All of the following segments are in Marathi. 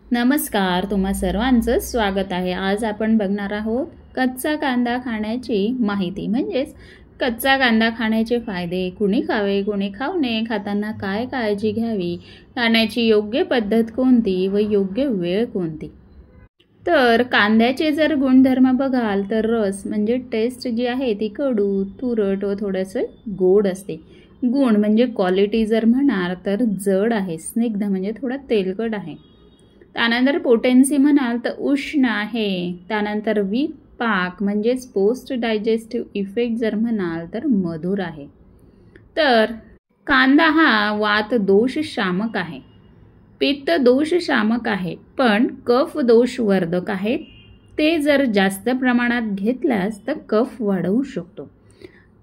नमस्कार, तुम्हा सर्वांचं स्वागत आहे। आज आपण बघणार आहोत कच्चा कांदा खाण्याची माहिती, म्हणजेच कच्चा कांदा खाण्याचे फायदे, कुणी खावे कुणी खाऊ नये, खाताना काय काळजी घ्यावी, खाण्याची योग्य पद्धत कोणती व योग्य वेळ कोणती। तर कांद्याचे जर गुणधर्म बघाल तर रस म्हणजे टेस्ट जी आहे ती कडू, तुरट व थोडंसं गोड असते। गुण म्हणजे क्वालिटी जर म्हणाल तर जड आहे, स्निग्ध म्हणजे थोडा तेलकट आहे। त्यानंतर पोटेन्सी म्हणाल तर उष्ण आहे। त्यानंतर विपाक म्हणजेच पोस्ट डायजेस्टिव्ह इफेक्ट जर म्हणाल तर मधुर आहे। तर कांदा हा वात दोष शामक आहे, पित्त दोष शामक आहे, पण कफ दोष वर्धक आहे। ते जर जास्त प्रमाणात घेतल्यास तर कफ वाढवू शकतो।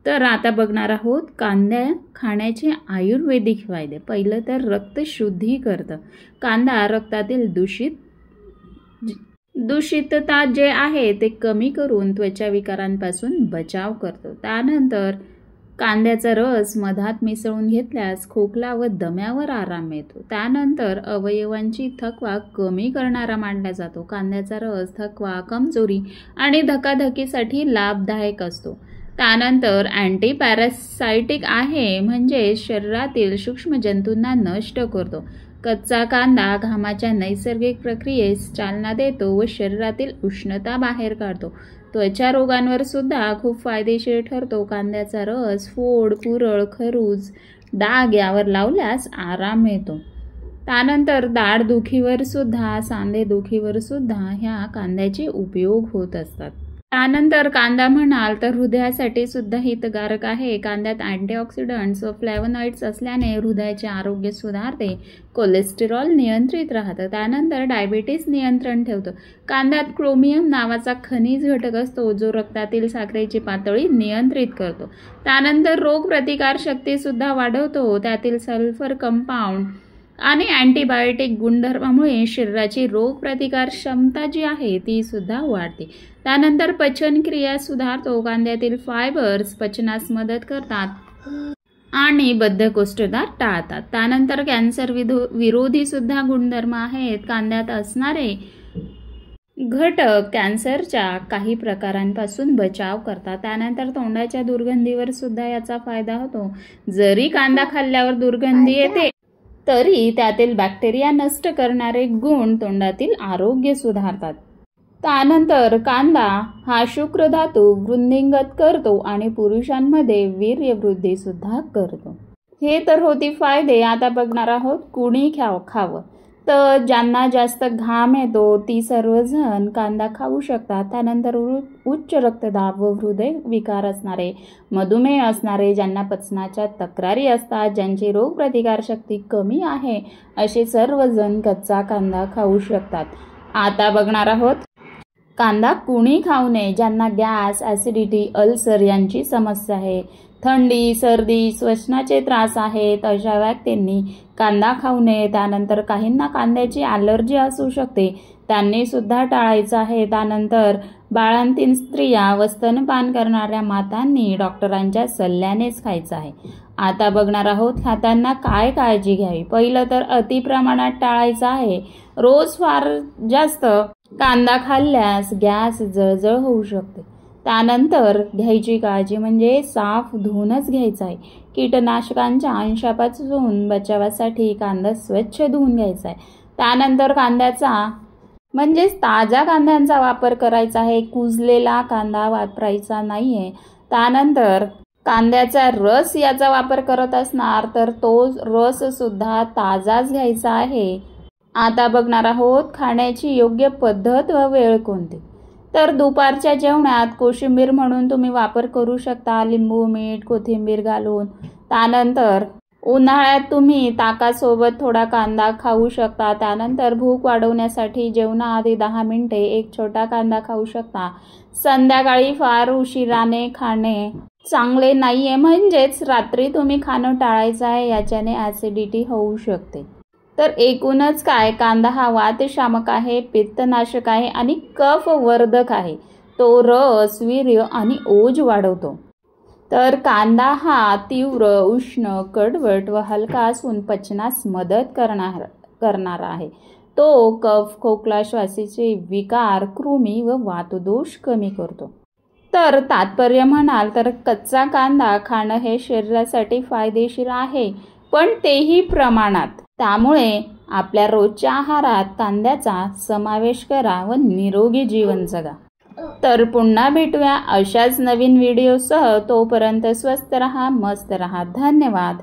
तर आता बघणार आहोत कांदा खाण्याचे आयुर्वेदिक फायदे। पहिलं तर रक्त शुद्धी करतं। कांदा रक्तातील दूषितता जे आहे ते कमी करून त्वचा विकारांपासून बचाव करतो। त्यानंतर कांद्याचा रस मधात मिसळून घेतल्यास खोकला व दम्यावर आराम मिळतो। त्यानंतर अवयवांची थकवा कमी करणारा मानला जातो। कांद्याचा रस थकवा, कमजोरी आणि धकाधकीसाठी लाभदायक असतो। त्यानंतर अँटी पॅरासायटिक आहे, म्हणजे शरीरातील सूक्ष्म जंतूंना नष्ट करतो। कच्चा कांदा घामाच्या नैसर्गिक प्रक्रियेस चालना देतो व शरीरातील उष्णता बाहेर काढतो। त्वचा रोगांवर सुद्धा खूप फायदेशीर ठरतो। कांद्याचा रस फोड, पुरळ, खरूज, डाग यावर लावल्यास आराम मिळतो। त्यानंतर दाढदुखीवर सुद्धा, सांधेदुखीवर सुद्धा ह्या कांद्याचे उपयोग होत असतात। त्यानंतर कांदा म्हणाल तर हृदयासाठी सुद्धा हितकारक आहे। कांद्यात अँटीऑक्सिडंट्स व फ्लॅवोनॉइड्स असल्याने हृदयाचे आरोग्य सुधारते, कोलेस्टेरॉल नियंत्रित राहतं। त्यानंतर डायबिटीस नियंत्रण ठेवतं। कांद्यात क्रोमियम नावाचा खनिज घटक असतो जो रक्तातील साखरेची पातळी नियंत्रित करतो। त्यानंतर रोगप्रतिकार शक्ती सुद्धा वाढवतो। त्यातील सल्फर कंपाऊंड आणि अँटीबायोटिक गुणधर्मामुळे शरीराची रोगप्रतिकार क्षमता जी आहे ती सुद्धा वाढते। त्यानंतर पचनक्रिया सुधारतो। कांद्यातील फायबर्स पचनास मदत करतात आणि बद्धकोष्ठता टाळतात। त्यानंतर कॅन्सर विरोधी सुद्धा गुणधर्म आहेत। कांद्यात असणारे घटक कॅन्सरच्या काही प्रकारांपासून बचाव करतात। त्यानंतर तोंडाच्या दुर्गंधीवर सुद्धा याचा फायदा होतो। जरी कांदा खाल्ल्यावर दुर्गंधी येते तरी त्यातील बॅक्टेरिया नष्ट करणारे गुण तोंडातील आरोग्य सुधारतात। त्यानंतर कांदा हा शुक्रधातू वृद्धिंगत करतो आणि पुरुषांमध्ये वीर्यवृद्धी सुद्धा करतो। हे तर होती फायदे। आता बघणार आहोत कुणी खावं। तर ज्यांना जास्त घाम येतो ती सर्वजण कांदा खाऊ शकतात। त्यानंतर उच्च रक्तदाब व हृदय विकार असणारे, मधुमेह असणारे, ज्यांना पचनाच्या तक्रारी असतात, ज्यांची रोगप्रतिकारशक्ती कमी आहे, असे सर्वजण कच्चा कांदा खाऊ शकतात। आता बघणार आहोत कांदा कुणी खाऊ नये। ज्यांना गॅस, ॲसिडिटी, अल्सर यांची समस्या आहे, थंडी, सर्दी, श्वसनाचे त्रास आहेत, अशा व्यक्तींनी कांदा खाऊ नये। त्यानंतर काहींना कांद्याची ॲलर्जी असू शकते, त्यांनी सुद्धा टाळायचं आहे। त्यानंतर बाळंतीण स्त्रिया व स्तनपान करणाऱ्या मातांनी डॉक्टरांच्या सल्ल्यानेच खायचं आहे। आता बघणार आहोत खाताना काय काळजी घ्यावी। पहिलं तर अति प्रमाणात टाळायचं आहे। रोज फार जास्त कांदा खाल्ल्यास गॅस, जळजळ होऊ शकते। त्यानंतर घ्यायची काळजी म्हणजे साफ धुवूनच घ्यायचा आहे। कीटकनाशकांच्या अंशापासून बचावासाठी कांदा स्वच्छ धुवून घ्यायचा आहे। त्यानंतर कांद्याचा म्हणजेच ताज्या कांद्यांचा वापर करायचा आहे, कुजलेला कांदा वापरायचा नाहीये। त्यानंतर कांद्याचा रस याचा वापर करत असणार तर तो रस सुद्धा ताजाच घ्यायचा आहे। आता बघणार आहोत खाण्याची योग्य पद्धत व वेळ कोणती। तर दुपारच्या जेवणात कोशिंबीर म्हणून तुम्ही वापर करू शकता, लिंबू, मीठ, कोथिंबीर घालून। त्यानंतर उन्हाळ्यात तुम्ही ताकासोबत थोडा कांदा खाऊ शकता। त्यानंतर भूक वाढवण्यासाठी जेवणाआधी 10 मिनिटे एक छोटा कांदा खाऊ शकता। संध्याकाळी फार उशिराने खाणे चांगले नाहीये, म्हणजेच रात्री तुम्ही खाणं टाळायचं आहे, याच्याने ॲसिडिटी होऊ शकते। तर एकूणच काय, कांदा हा वातशामक आहे, पित्तनाशक आहे आणि कफवर्धक आहे। तो रस, वीर्य आणि ओज वाढवतो। तर कांदा हा तीव्र, उष्ण, कडवट व हलका असून पचनास मदत करणारा आहे। तो कफ, खोकला, श्वासाचे विकार, कृमी व वातदोष कमी करतो. तर तात्पर्य म्हणाल तर कच्चा कांदा खाणं हे शरीरासाठी फायदेशीर आहे, पण तेही प्रमाणात. त्यामुळे आपल्या रोजच्या आहारात कांद्याचा समावेश करा व निरोगी जीवन जगा. तर पुन्हा भेटूया अशाच नवीन व्हिडिओसह. तोपर्यंत स्वस्त रहा, मस्त रहा. धन्यवाद.